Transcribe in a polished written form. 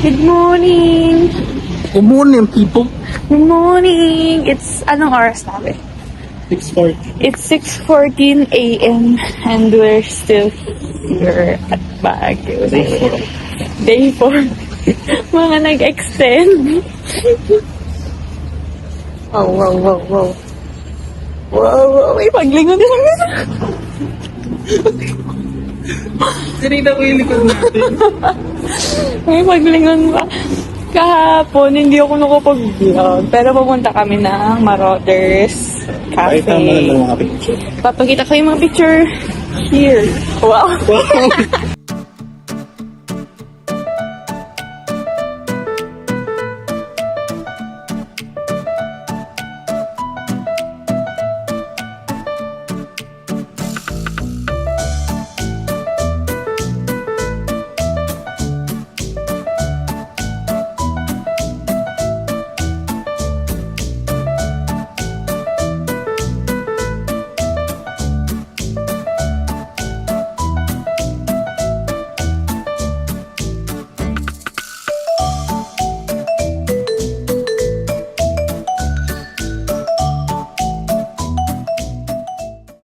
Good morning! Good morning, people. Good morning! It's, anong oras natin? 6:40. It's 6:14 a.m. and we're still here at Baguio. Day 4. Mga nag-extend. Wow. May paglingon din namin. Sinita ko yung likod natin. May paglingon pa. Kahapon, hindi ako nakapag-vlog. Pero pumunta kami ng Marauders Cafe. Pakita mo lang mga picture. Papakita ko yung mga picture here. Wow.